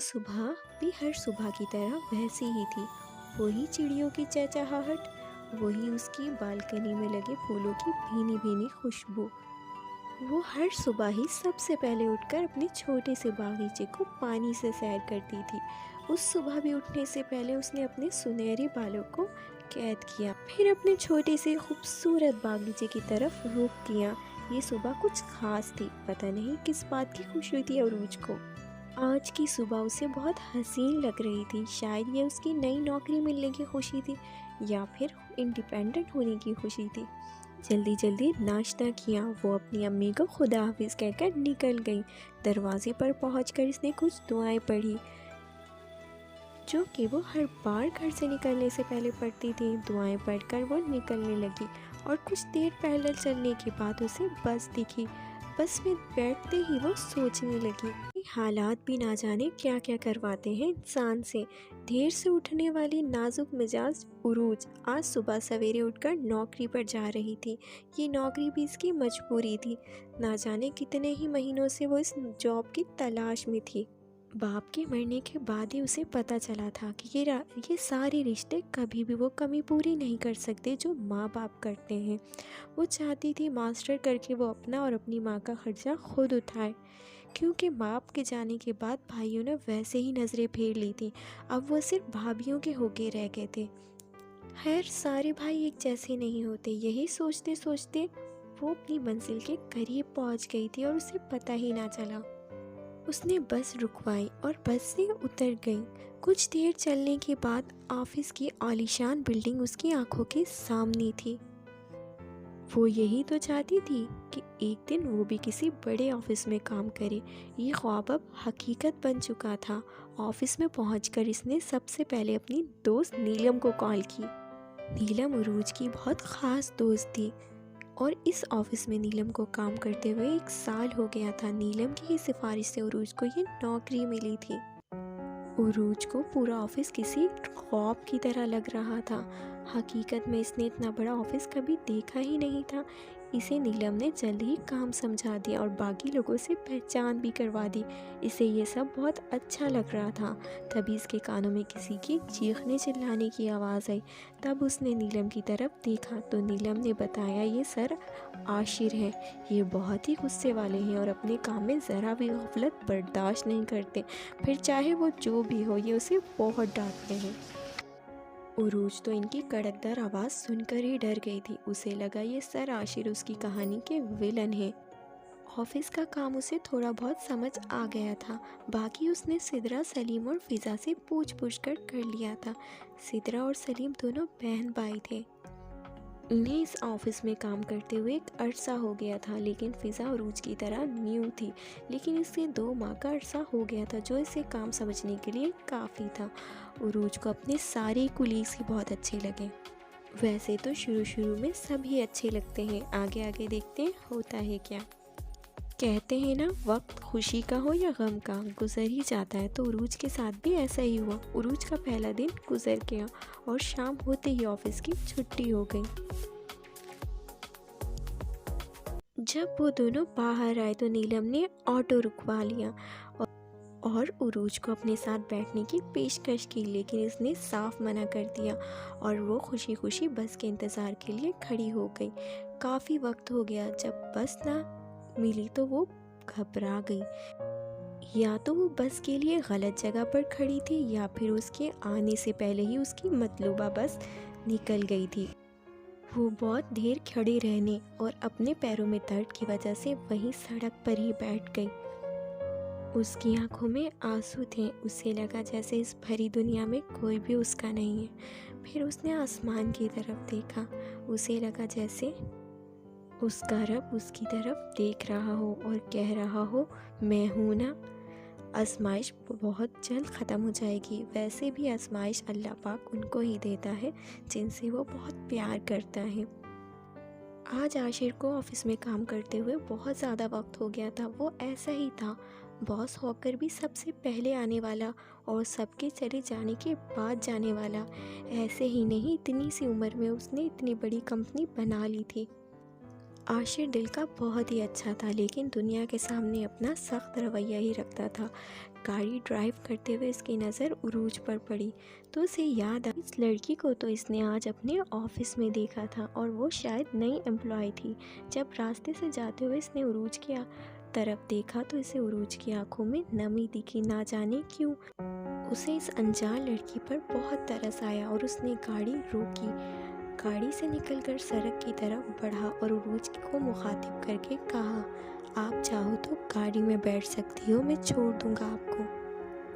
सुबह भी हर सुबह की तरह वैसी ही थी। वही चिड़ियों की चहचहाहट, वही उसकी बालकनी में लगे फूलों की भीनी भीनी खुशबू। वो हर सुबह ही सबसे पहले उठकर अपने छोटे से बागीचे को पानी से सैर करती थी। उस सुबह भी उठने से पहले उसने अपने सुनहरे बालों को कैद किया, फिर अपने छोटे से खूबसूरत बागीचे की तरफ रुख किया। ये सुबह कुछ खास थी, पता नहीं किस बात की खुशी थी अरूज को। आज की सुबह उसे बहुत हसीन लग रही थी। शायद ये उसकी नई नौकरी मिलने की खुशी थी या फिर इंडिपेंडेंट होने की खुशी थी। जल्दी जल्दी नाश्ता किया, वो अपनी अम्मी को खुदा हाफिज कहकर निकल गई। दरवाजे पर पहुंचकर इसने कुछ दुआएं पढ़ी जो कि वो हर बार घर से निकलने से पहले पढ़ती थी। दुआएं पढ़कर वो निकलने लगी और कुछ देर पैदल चलने के बाद उसे बस दिखी। बस में बैठते ही वो सोचने लगी, हालात भी ना जाने क्या क्या करवाते हैं इंसान से। देर से उठने वाली नाजुक मिजाज उरूज आज सुबह सवेरे उठकर नौकरी पर जा रही थी। ये नौकरी भी इसकी मजबूरी थी। ना जाने कितने ही महीनों से वो इस जॉब की तलाश में थी। बाप के मरने के बाद ही उसे पता चला था कि ये सारे रिश्ते कभी भी वो कमी पूरी नहीं कर सकते जो माँ बाप करते हैं। वो चाहती थी मास्टर करके वो अपना और अपनी माँ का खर्चा खुद उठाए, क्योंकि बाप के जाने के बाद भाइयों ने वैसे ही नज़रें फेर ली थी। अब वो सिर्फ भाभीियों के होके रह गए थे। खैर, सारे भाई एक जैसे नहीं होते। यही सोचते सोचते वो अपनी मंजिल के करीब पहुंच गई थी और उसे पता ही ना चला। उसने बस रुकवाई और बस से उतर गई। कुछ देर चलने के बाद ऑफिस की आलीशान बिल्डिंग उसकी आंखों के सामने थी। वो यही तो चाहती थी कि एक दिन वो भी किसी बड़े ऑफिस में काम करे। ये ख्वाब अब हकीकत बन चुका था। ऑफिस में पहुंचकर इसने सबसे पहले अपनी दोस्त नीलम को कॉल की। नीलम उरूज की बहुत ख़ास दोस्त थी और इस ऑफिस में नीलम को काम करते हुए 1 साल हो गया था। नीलम की ही सिफारिश से उरूज को ये नौकरी मिली थी। उरूज को पूरा ऑफिस किसी ख्वाब की तरह लग रहा था। हकीकत में इसने इतना बड़ा ऑफिस कभी देखा ही नहीं था। इसे नीलम ने जल्द ही काम समझा दिया और बाकी लोगों से पहचान भी करवा दी। इसे ये सब बहुत अच्छा लग रहा था। तभी इसके कानों में किसी की चीखने चिल्लाने की आवाज़ आई। तब उसने नीलम की तरफ देखा तो नीलम ने बताया, ये सर आशिर हैं। ये बहुत ही गुस्से वाले हैं और अपने काम में ज़रा भी गफलत बर्दाश्त नहीं करते। फिर चाहे वो जो भी हो, ये उसे बहुत डांटते हैं। उरूज तो इनकी कड़कदार आवाज़ सुनकर ही डर गई थी। उसे लगा ये सर आशिर उसकी कहानी के विलन हैं। ऑफिस का काम उसे थोड़ा बहुत समझ आ गया था। बाकी उसने सिद्रा, सलीम और फिज़ा से पूछ कर लिया था। सिद्रा और सलीम दोनों बहन भाई थे। इन्हें इस ऑफिस में काम करते हुए एक अरसा हो गया था, लेकिन फ़िज़ा उरूज की तरह न्यू थी। लेकिन इससे 2 माह का अरसा हो गया था, जो इसे काम समझने के लिए काफ़ी था। उरूज को अपने सारे कुलीग्स ही बहुत अच्छे लगे। वैसे तो शुरू में सभी अच्छे लगते हैं, आगे आगे देखते हैं होता है क्या। कहते हैं ना, वक्त खुशी का हो या गम का गुजर ही जाता है। तो उरूज के साथ भी ऐसा ही हुआ। उरूज का पहला दिन गुजर गया और शाम होते ही ऑफिस की छुट्टी हो गई। जब वो दोनों बाहर आए तो नीलम ने ऑटो रुकवा लिया और उरूज को अपने साथ बैठने की पेशकश की, लेकिन इसने साफ मना कर दिया और वो खुशी खुशी बस के इंतज़ार के लिए खड़ी हो गई। काफ़ी वक्त हो गया। जब बस ना मिली तो वो घबरा गई। या तो वो बस के लिए गलत जगह पर खड़ी थी या फिर उसके आने से पहले ही उसकी मतलूबा बस निकल गई थी। वो बहुत देर खड़े रहने और अपने पैरों में दर्द की वजह से वहीं सड़क पर ही बैठ गई। उसकी आंखों में आंसू थे। उसे लगा जैसे इस भरी दुनिया में कोई भी उसका नहीं है। फिर उसने आसमान की तरफ देखा। उसे लगा जैसे उसका रब उसकी तरफ देख रहा हो और कह रहा हो, मैं हूँ ना। आजमाइश बहुत जल्द ख़त्म हो जाएगी। वैसे भी आजमाइश अल्लाह पाक उनको ही देता है जिनसे वो बहुत प्यार करता है। आज आशिर को ऑफिस में काम करते हुए बहुत ज़्यादा वक्त हो गया था। वो ऐसा ही था, बॉस होकर भी सबसे पहले आने वाला और सबके चले जाने के बाद जाने वाला। ऐसे ही नहीं, इतनी सी उम्र में उसने इतनी बड़ी कंपनी बना ली थी। आशिर दिल का बहुत ही अच्छा था, लेकिन दुनिया के सामने अपना सख्त रवैया ही रखता था। गाड़ी ड्राइव करते हुए इसकी नज़र उरूज पर पड़ी तो उसे याद आई, इस लड़की को तो इसने आज अपने ऑफिस में देखा था और वो शायद नई एम्प्लॉय थी। जब रास्ते से जाते हुए इसने उरूज की तरफ देखा तो इसे उरूज की आंखों में नमी दिखी, ना जाने क्यों। उसे इस अनजान लड़की पर बहुत तरस आया और उसने गाड़ी रोकी, गाड़ी से निकलकर सड़क की तरफ बढ़ा और उरूज को मुखातिब करके कहा, आप चाहो तो गाड़ी में बैठ सकती हो, मैं छोड़ दूंगा आपको।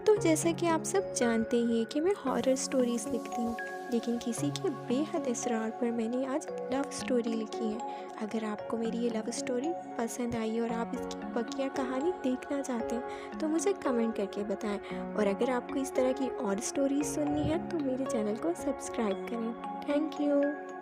तो जैसा कि आप सब जानते ही हैं कि मैं हॉरर स्टोरीज़ लिखती हूँ, लेकिन किसी के बेहद इसरार पर मैंने आज लव स्टोरी लिखी है। अगर आपको मेरी ये लव स्टोरी पसंद आई और आप इसकी बकिया कहानी देखना चाहते हैं तो मुझे कमेंट करके बताएं, और अगर आपको इस तरह की और स्टोरीज सुननी है तो मेरे चैनल को सब्सक्राइब करें। Thank you.